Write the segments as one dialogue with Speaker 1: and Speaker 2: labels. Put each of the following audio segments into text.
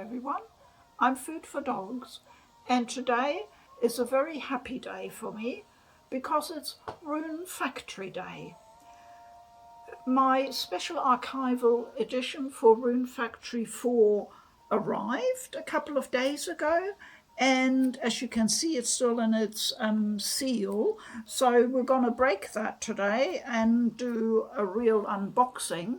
Speaker 1: everyone, I'm Food for Dogs, and today is a very happy day for me because it's Rune Factory Day. My Special Archival Edition for Rune Factory 4 arrived a couple of days ago, and as you can see it's still in its seal, so we're going to break that today and do a real unboxing.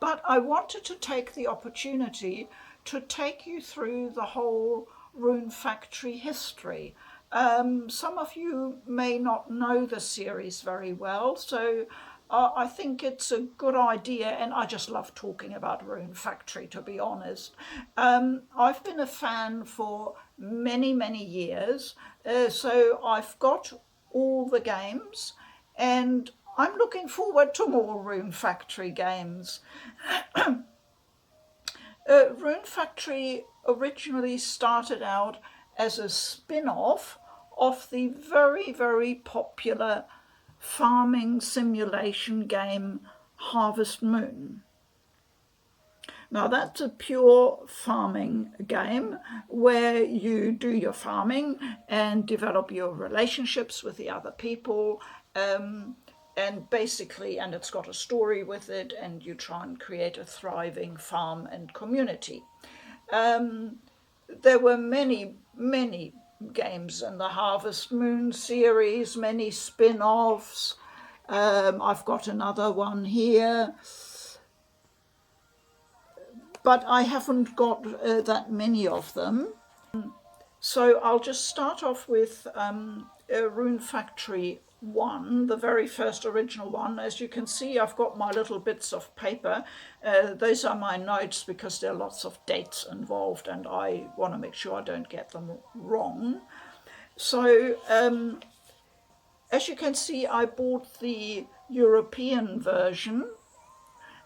Speaker 1: But I wanted to take the opportunity to take you through the whole Rune Factory history. Some of you may not know the series very well, so I think it's a good idea, and I just love talking about Rune Factory, to be honest. I've been a fan for many years, so I've got all the games, and I'm looking forward to more Rune Factory games. Rune Factory originally started out as a spin-off of the very popular farming simulation game Harvest Moon. Now that's a pure farming game where you do your farming and develop your relationships with the other people, and basically, and it's got a story with it, and you try and create a thriving farm and community. There were many games in the Harvest Moon series, many spin-offs. I've got another one here, but I haven't got that many of them. So I'll just start off with Rune Factory 1, the very first original one. As you can see, I've got my little bits of paper. Those are my notes because there are lots of dates involved and I want to make sure I don't get them wrong. So as you can see, I bought the European version,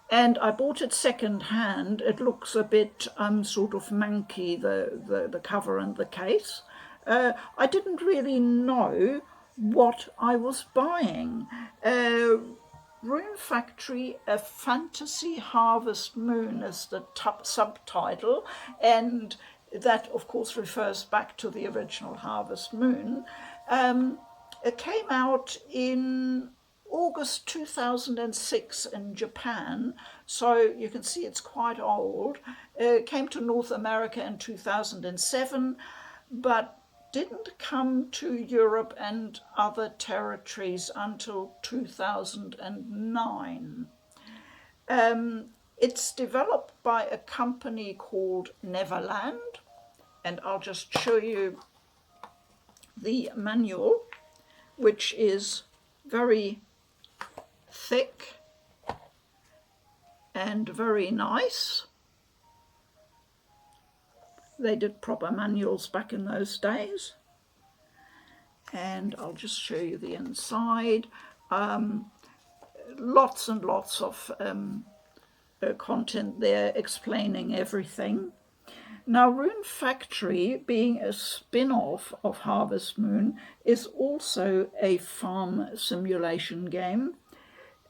Speaker 1: and I bought it second hand. It looks a bit sort of manky, the cover and the case. I didn't really know what I was buying. Rune Factory, A Fantasy Harvest Moon is the subtitle, and that of course refers back to the original Harvest Moon. It came out in August 2006 in Japan, so you can see it's quite old. It came to North America in 2007, but didn't come to Europe and other territories until 2009. It's developed by a company called Neverland, and I'll just show you the manual, which is very thick and very nice. They did proper manuals back in those days. And I'll just show you the inside. Lots and lots of content there explaining everything. Now, Rune Factory, being a spin-off of Harvest Moon, is also a farm simulation game,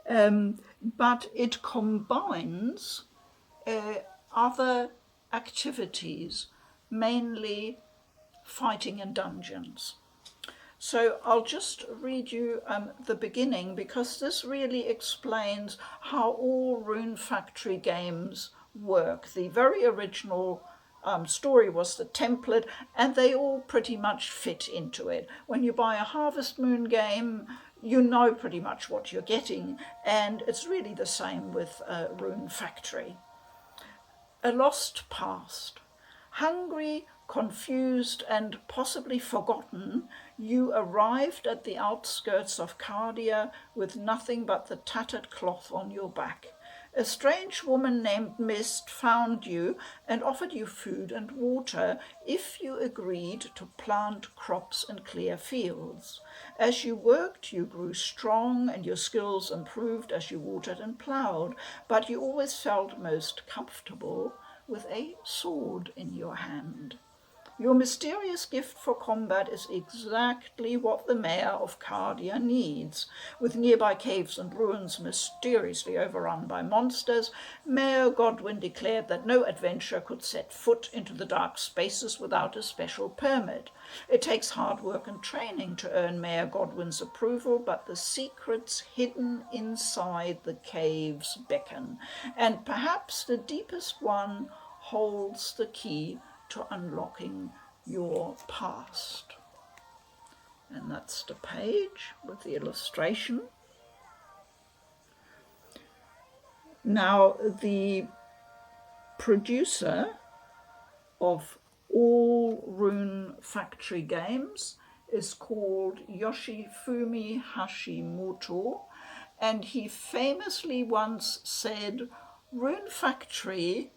Speaker 1: but it combines other activities, mainly fighting in dungeons. So I'll just read you the beginning, because this really explains how all Rune Factory games work. The very original story was the template, and they all pretty much fit into it. When you buy a Harvest Moon game, you know pretty much what you're getting, and it's really the same with Rune Factory. A lost past. Hungry, confused, and possibly forgotten, you arrived at the outskirts of Cardia with nothing but the tattered cloth on your back. A strange woman named Mist found you and offered you food and water if you agreed to plant crops and clear fields. As you worked, you grew strong and your skills improved as you watered and ploughed, but you always felt most comfortable with a sword in your hand. Your mysterious gift for combat is exactly what the mayor of Cardia needs. With nearby caves and ruins mysteriously overrun by monsters, Mayor Godwin declared that no adventurer could set foot into the dark spaces without a special permit. It takes hard work and training to earn Mayor Godwin's approval, but the secrets hidden inside the caves beckon, and perhaps the deepest one holds the key to unlocking your past. And that's the page with the illustration. Now, the producer of all Rune Factory games is called Yoshifumi Hashimoto, and he famously once said, "Rune Factory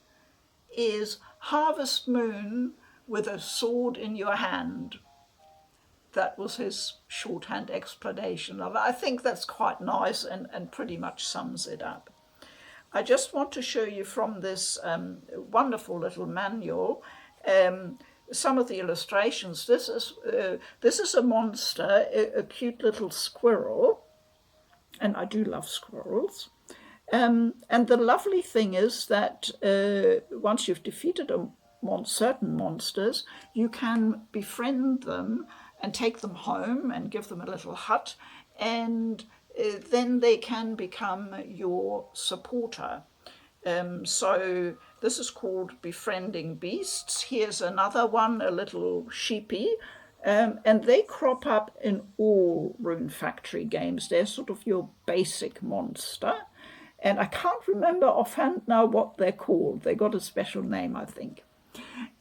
Speaker 1: is Harvest Moon with a sword in your hand." That was his shorthand explanation of it. I think that's quite nice and pretty much sums it up. I just want to show you from this wonderful little manual some of the illustrations. This is a monster, a cute little squirrel, and I do love squirrels. And the lovely thing is that once you've defeated certain monsters, you can befriend them and take them home and give them a little hut, and then they can become your supporter. So this is called Befriending Beasts. Here's another one, a little sheepy, and they crop up in all Rune Factory games. They're sort of your basic monster. And I can't remember offhand now what they're called. They got a special name, I think.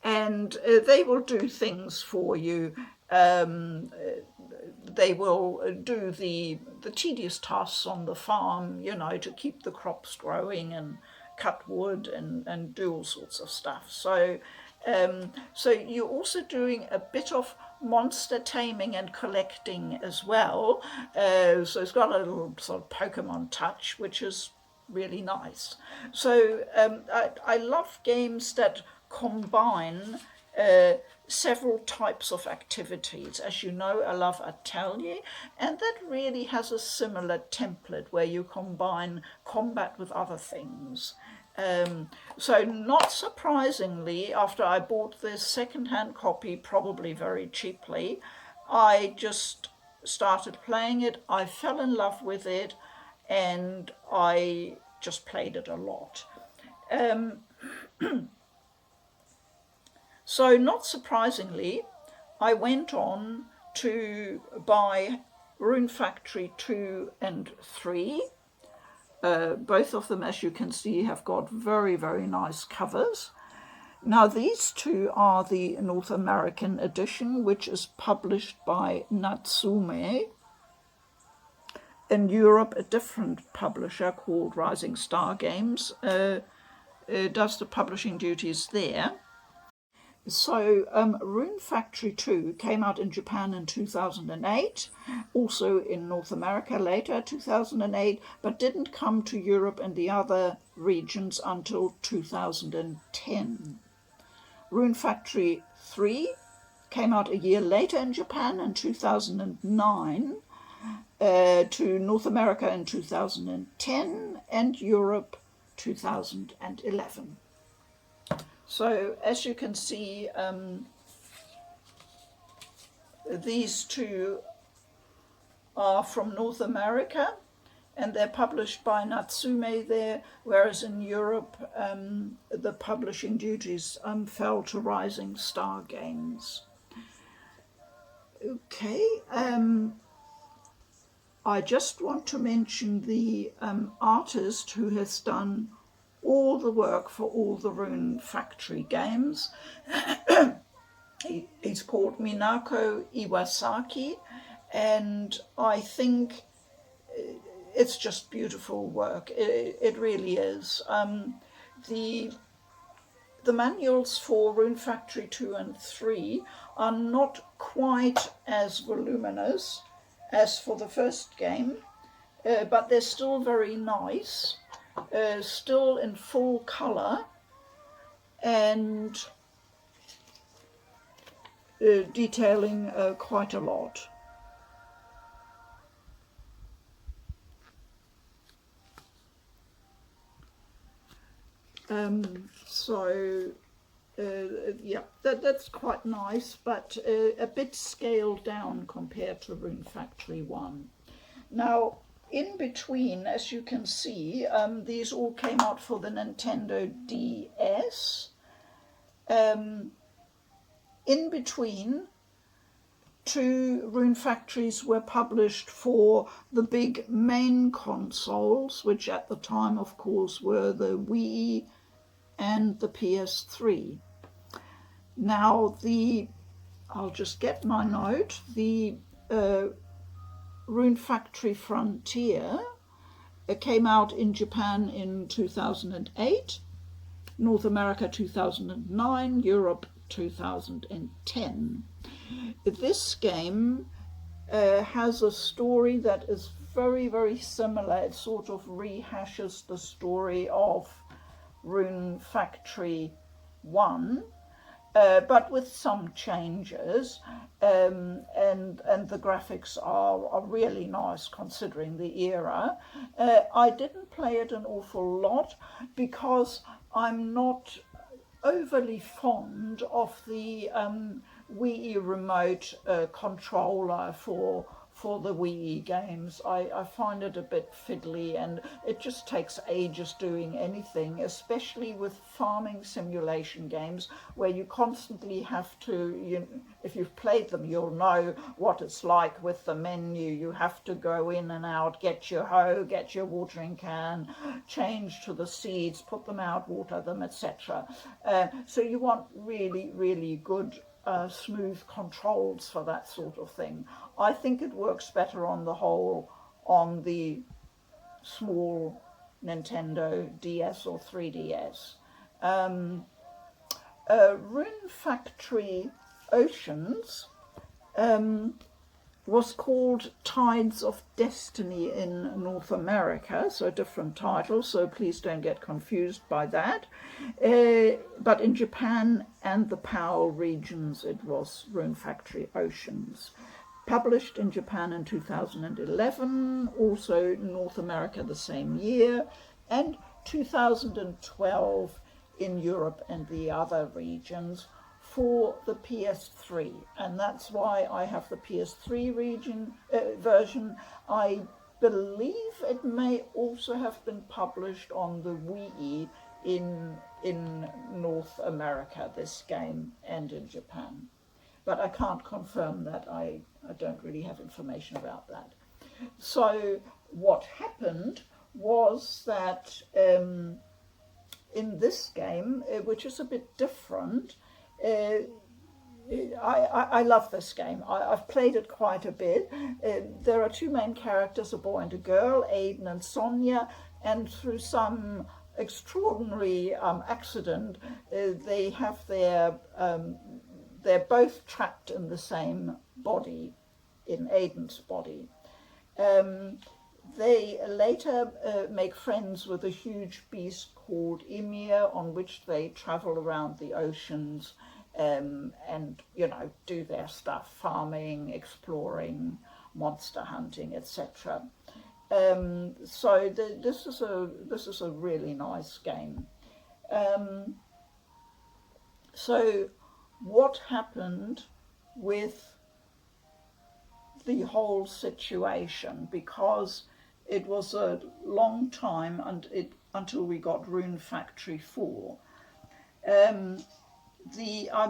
Speaker 1: And they will do things for you. They will do the tedious tasks on the farm, you know, to keep the crops growing and cut wood and do all sorts of stuff. So you're also doing a bit of monster taming and collecting as well. So it's got a little sort of Pokemon touch, which is really nice. So I love games that combine several types of activities. As you know, I love Atelier, and that really has a similar template where you combine combat with other things. So not surprisingly, after I bought this second-hand copy, probably very cheaply, I just started playing it. I fell in love with it, and I just played it a lot. So not surprisingly, I went on to buy Rune Factory 2 and 3. Both of them, as you can see, have got very, very nice covers. Now these two are the North American edition, which is published by Natsume. In Europe, a different publisher called Rising Star Games does the publishing duties there. So Rune Factory 2 came out in Japan in 2008, also in North America later, 2008, but didn't come to Europe and the other regions until 2010. Rune Factory 3 came out a year later in Japan in 2009, to North America in 2010, and Europe 2011. So as you can see, these two are from North America, and they're published by Natsume there, whereas in Europe the publishing duties fell to Rising Star Games. Okay, I just want to mention the artist who has done all the work for all the Rune Factory games. He's called Minako Iwasaki, and I think it's just beautiful work. It really is. The manuals for Rune Factory 2 and 3 are not quite as voluminous as for the first game, but they're still very nice. Still in full color, and detailing quite a lot. Yeah, that's quite nice, but a bit scaled down compared to Rune Factory 1. Now, in between, as you can see, these all came out for the Nintendo DS. In between, 2 Rune Factories were published for the big main consoles, which at the time, of course, were the Wii and the PS3. Now, I'll just get my note, the Rune Factory Frontier came out in Japan in 2008, North America 2009, Europe 2010. This game has a story that is very, very similar. It sort of rehashes the story of Rune Factory 1, but with some changes, and the graphics are really nice considering the era. I didn't play it an awful lot because I'm not overly fond of the Wii remote controller for the Wii games. I find it a bit fiddly, and it just takes ages doing anything, especially with farming simulation games where you constantly have to, if you've played them, you'll know what it's like with the menu. You have to go in and out, get your hoe, get your watering can, change to the seeds, put them out, water them, etc. So you want really, really good smooth controls for that sort of thing. I think it works better on the whole on the small Nintendo DS or 3DS. Rune Factory Oceans was called Tides of Destiny in North America, so a different title, so please don't get confused by that. But in Japan and the PAL regions, it was Rune Factory Oceans. Published in Japan in 2011, also North America the same year, and 2012 in Europe and the other regions for the PS3, and that's why I have the PS3 version. I believe it may also have been published on the Wii in North America, this game, and in Japan. But I can't confirm that. I don't really have information about that. So what happened was that in this game, which is a bit different, I love this game. I've played it quite a bit. There are 2 main characters, a boy and a girl, Aiden and Sonia, and through some extraordinary accident, they have they're both trapped in the same body, in Aiden's body. They later make friends with a huge beast called Ymir, on which they travel around the oceans and, do their stuff, farming, exploring, monster hunting, etc. So this is a really nice game. So what happened with the whole situation, because it was a long time until we got Rune Factory 4. I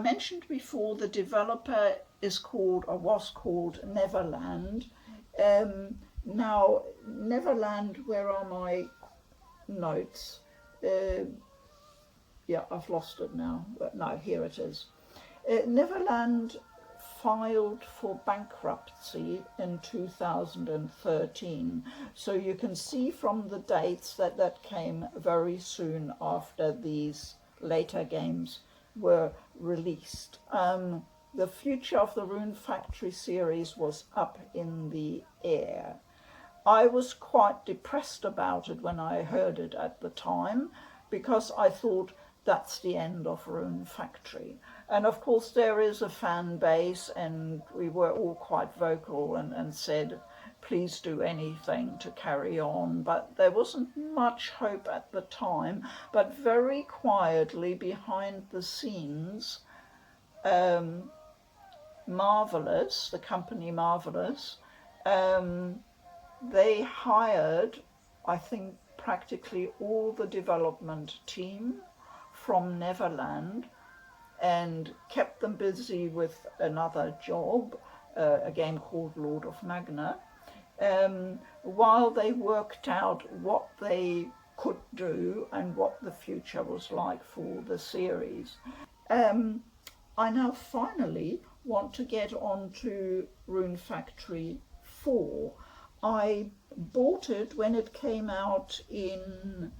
Speaker 1: mentioned before, the developer is called, or was called, Neverland. Now, Neverland, where are my notes? Yeah, I've lost it now. No, here it is. Neverland filed for bankruptcy in 2013. So you can see from the dates that came very soon after these later games were released. The future of the Rune Factory series was up in the air. I was quite depressed about it when I heard it at the time, because I thought that's the end of Rune Factory. And of course there is a fan base, and we were all quite vocal and said, please do anything to carry on. But there wasn't much hope at the time. But very quietly behind the scenes, Marvelous, the company Marvelous, they hired, I think, practically all the development team from Neverland and kept them busy with another job, a game called Lord of Magna, while they worked out what they could do and what the future was like for the series. I now finally want to get on to Rune Factory 4. I bought it when it came out in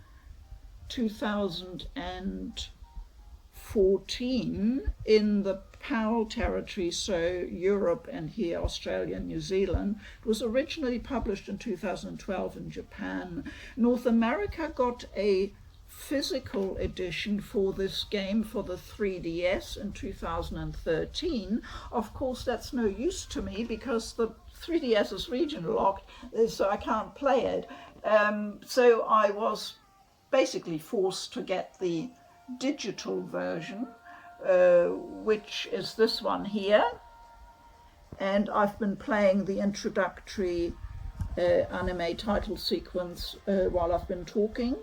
Speaker 1: 2014 in the PAL territory, so Europe and here Australia and New Zealand. It was originally published in 2012 in Japan. North America got a physical edition for this game for the 3DS in 2013. Of course, that's no use to me because the 3DS is region locked, so I can't play it. So I was basically forced to get the digital version, which is this one here. And I've been playing the introductory anime title sequence while I've been talking.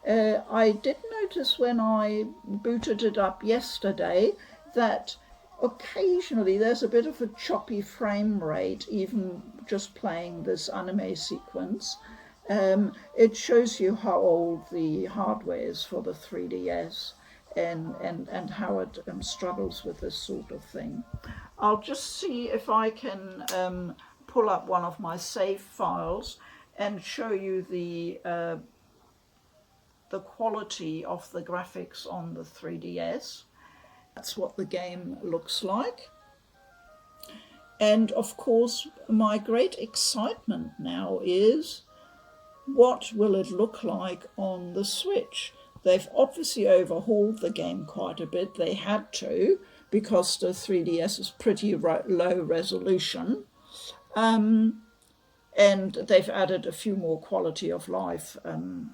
Speaker 1: I did notice when I booted it up yesterday that occasionally there's a bit of a choppy frame rate, even just playing this anime sequence. It shows you how old the hardware is for the 3DS and how it struggles with this sort of thing. I'll just see if I can pull up one of my save files and show you the quality of the graphics on the 3DS. That's what the game looks like. And of course, my great excitement now is, what will it look like on the Switch? They've obviously overhauled the game quite a bit. They had to, because the 3DS is pretty low resolution. And they've added a few more quality of life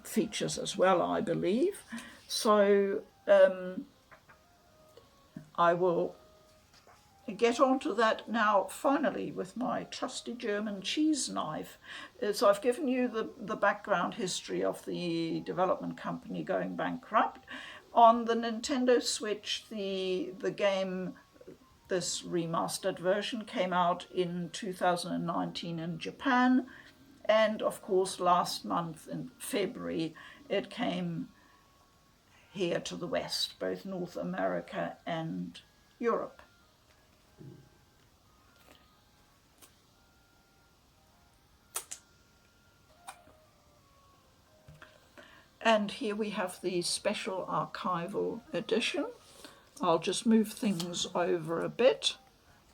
Speaker 1: features as well, I believe. So I will get onto that now finally with my trusty German cheese knife. So I've given you the background history of the development company going bankrupt. On the Nintendo Switch, the game, this remastered version, came out in 2019 in Japan, and of course last month in February it came here to the West, both North America and Europe. And here we have the Special Archival Edition. I'll just move things over a bit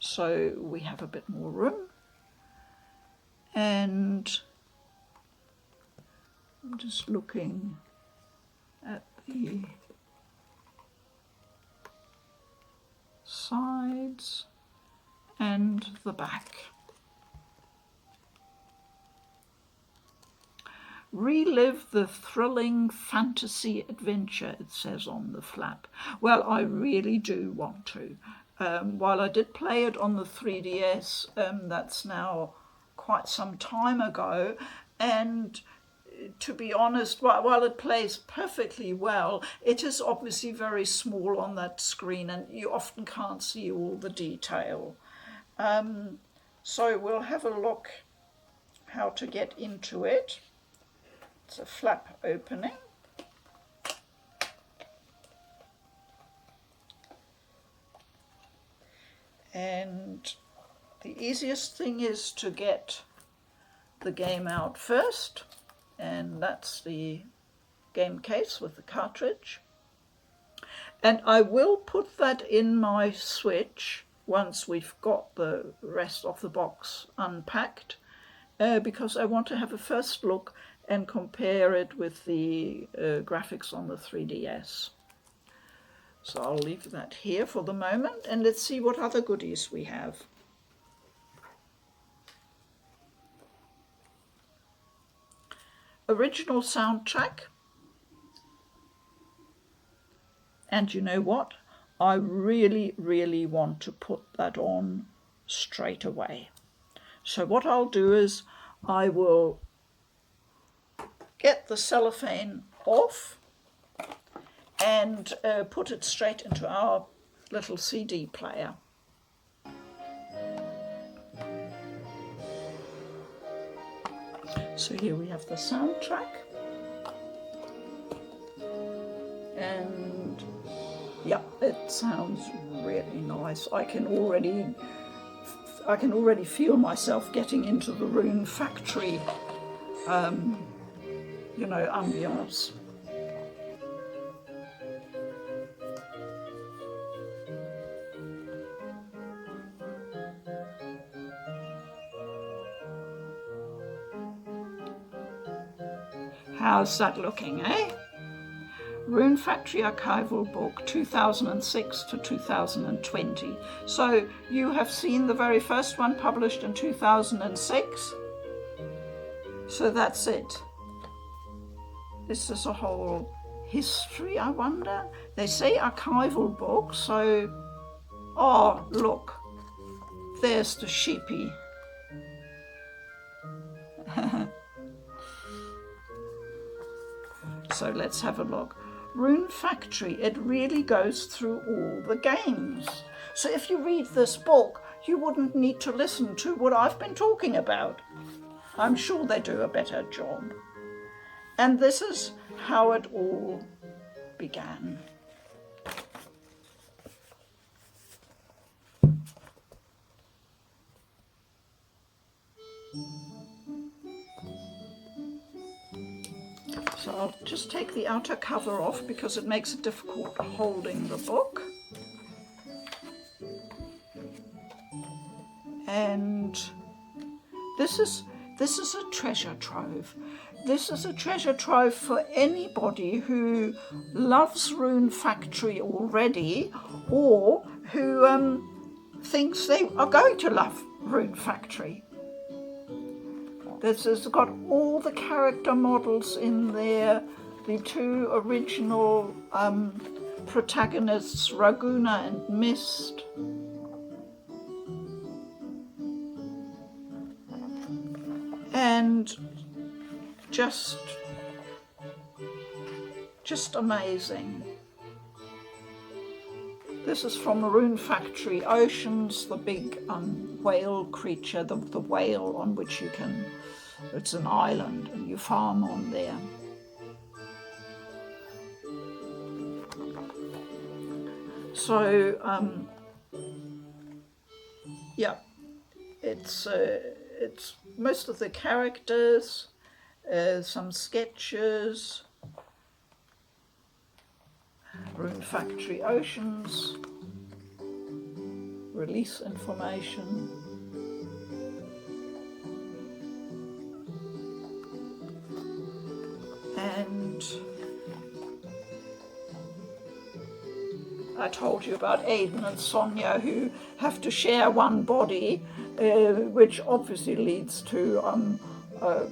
Speaker 1: so we have a bit more room. And I'm just looking at the sides and the back. Relive the thrilling fantasy adventure, it says on the flap. Well, I really do want to. While I did play it on the 3DS, that's now quite some time ago, and to be honest, while it plays perfectly well, it is obviously very small on that screen and you often can't see all the detail. So we'll have a look how to get into it. It's a flap opening. And the easiest thing is to get the game out first, and that's the game case with the cartridge. And I will put that in my Switch once we've got the rest of the box unpacked, because I want to have a first look and compare it with the graphics on the 3DS. So I'll leave that here for the moment, and let's see what other goodies we have. Original soundtrack. And you know what? I really, really want to put that on straight away. So what I'll do is I will get the cellophane off and put it straight into our little CD player. So here we have the soundtrack, and yeah, it sounds really nice. I can already feel myself getting into the Rune Factory, you know, ambiance. How's that looking, eh? Rune Factory Archival Book 2006 to 2020. So you have seen the very first one published in 2006. So that's it. This is a whole history, I wonder. They say archival book, so... Oh, look. There's the sheepy. So let's have a look. Rune Factory, it really goes through all the games. So if you read this book, you wouldn't need to listen to what I've been talking about. I'm sure they do a better job. And this is how it all began. So I'll just take the outer cover off because it makes it difficult holding the book. And this is a treasure trove. This is a treasure trove for anybody who loves Rune Factory already, or who thinks they are going to love Rune Factory. This has got all the character models in there, the two original protagonists, Raguna and Mist. And just amazing. This is from Rune Factory Oceans, the big whale creature, the whale on which you can, it's an island and you farm on there. So, yeah, it's most of the characters, some sketches, Rune Factory Oceans, release information, and I told you about Aiden and Sonia who have to share one body, which obviously leads to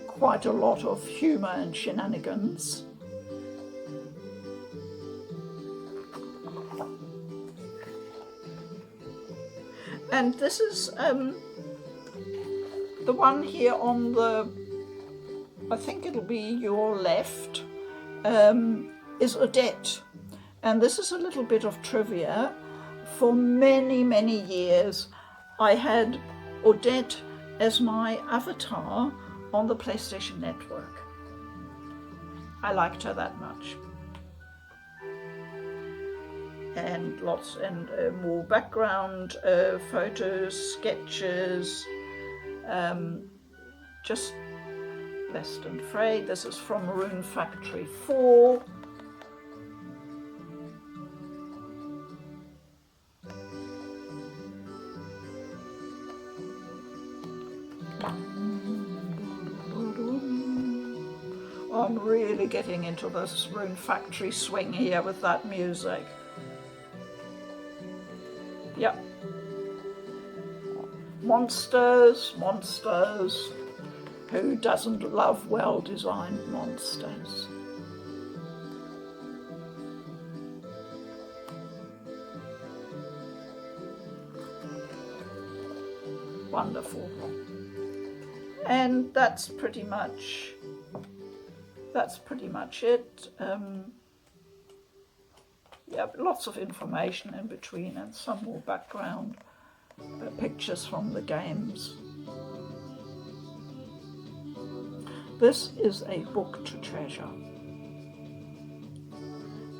Speaker 1: quite a lot of humour and shenanigans. And this is the one here on the, I think it'll be your left, is Odette. And this is a little bit of trivia. For many, many years, I had Odette as my avatar on the PlayStation Network. I liked her that much. And lots and more background photos, sketches, just blessed and frayed. This is from Rune Factory 4. I'm really getting into this Rune Factory swing here with that music. Yep. Monsters. Who doesn't love well-designed monsters? Wonderful. And that's pretty much it. Yeah, lots of information in between and some more background pictures from the games. This is a book to treasure.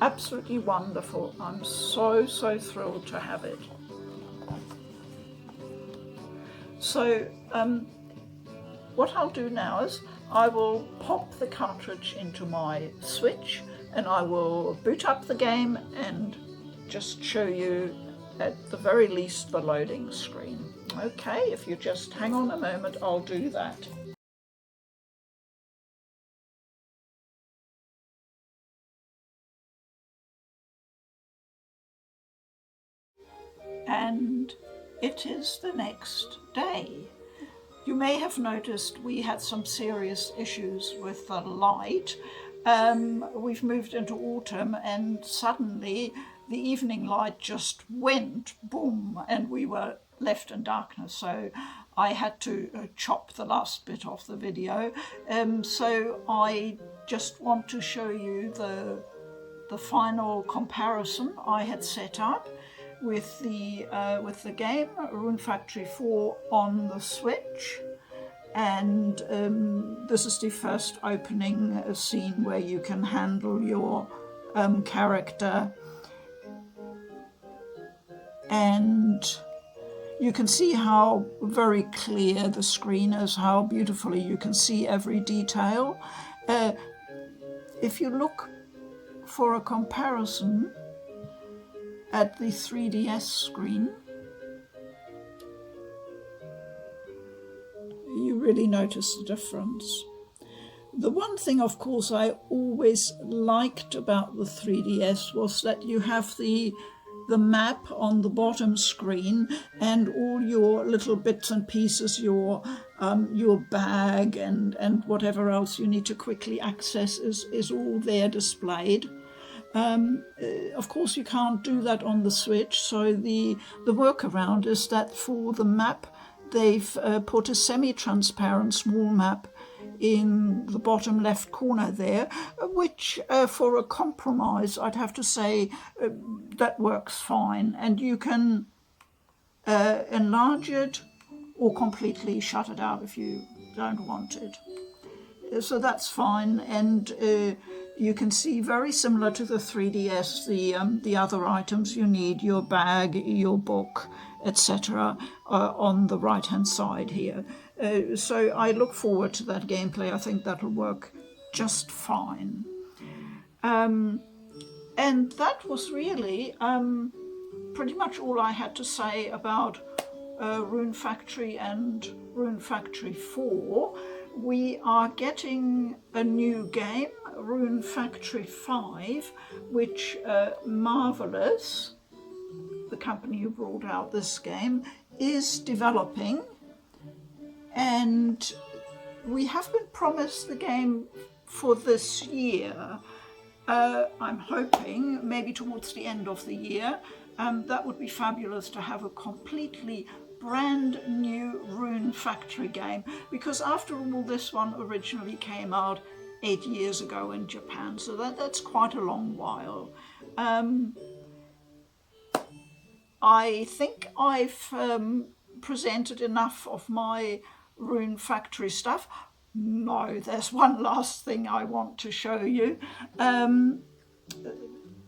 Speaker 1: Absolutely wonderful. I'm so thrilled to have it. So what I'll do now is I will pop the cartridge into my Switch and I will boot up the game and just show you at the very least the loading screen. Okay, if you just hang on a moment, I'll do that. And it is the next day. You may have noticed we had some serious issues with the light. We've moved into autumn and suddenly the evening light just went boom and we were left in darkness. So I had to chop the last bit off the video. So I just want to show you the final comparison I had set up with the game RuneFactory 4 on the Switch, and this is the first opening scene where you can handle your character, and you can see how very clear the screen is, how beautifully you can see every detail. If you look for a comparison at the 3DS screen, you really notice the difference. The one thing, of course, I always liked about the 3DS was that you have the map on the bottom screen and all your little bits and pieces, your bag and whatever else you need to quickly access is all there displayed. Of course, you can't do that on the Switch, so the workaround is that for the map, they've put a semi-transparent small map in the bottom left corner there, which for a compromise, I'd have to say that works fine. And you can enlarge it or completely shut it out if you don't want it. So that's fine, and you can see very similar to the 3DS the other items you need, your bag, your book, etc. On the right hand side here. So I look forward to that gameplay. I think that'll work just fine. And that was really pretty much all I had to say about Rune Factory and Rune Factory 4. We are getting a new game, Rune Factory 5, which Marvelous, the company who brought out this game, is developing. And we have been promised the game for this year. I'm hoping maybe towards the end of the year. That would be fabulous to have a completely brand new Rune Factory game, because after all, this one originally came out 8 years ago in Japan, so that's quite a long while. I think I've presented enough of my Rune Factory stuff. No, there's one last thing I want to show you. The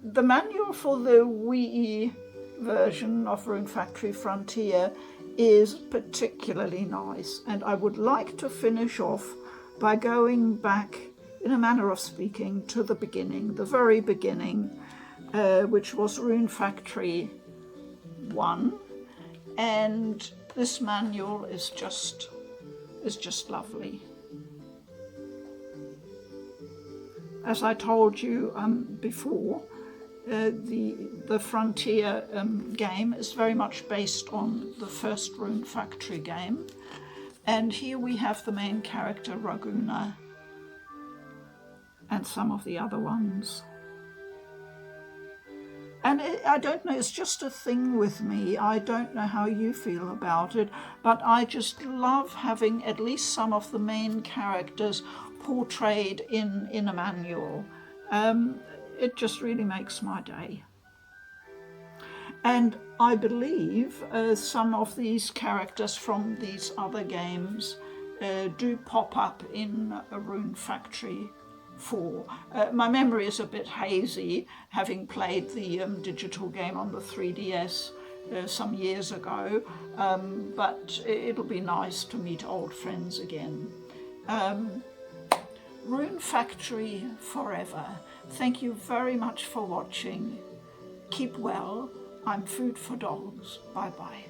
Speaker 1: manual for the Wii version of Rune Factory Frontier is particularly nice, and I would like to finish off by going back, in a manner of speaking, to the beginning, the very beginning, which was Rune Factory 1, and this manual is just lovely. As I told you before, the Frontier game is very much based on the first Rune Factory game. And here we have the main character, Raguna, and some of the other ones. And I don't know, it's just a thing with me. I don't know how you feel about it, but I just love having at least some of the main characters portrayed in a manual. It just really makes my day. And I believe some of these characters from these other games do pop up in a Rune Factory 4. My memory is a bit hazy, having played the digital game on the 3DS some years ago, but it'll be nice to meet old friends again. Rune Factory forever. Thank you very much for watching. Keep well. I'm Food for Dogs. Bye-bye.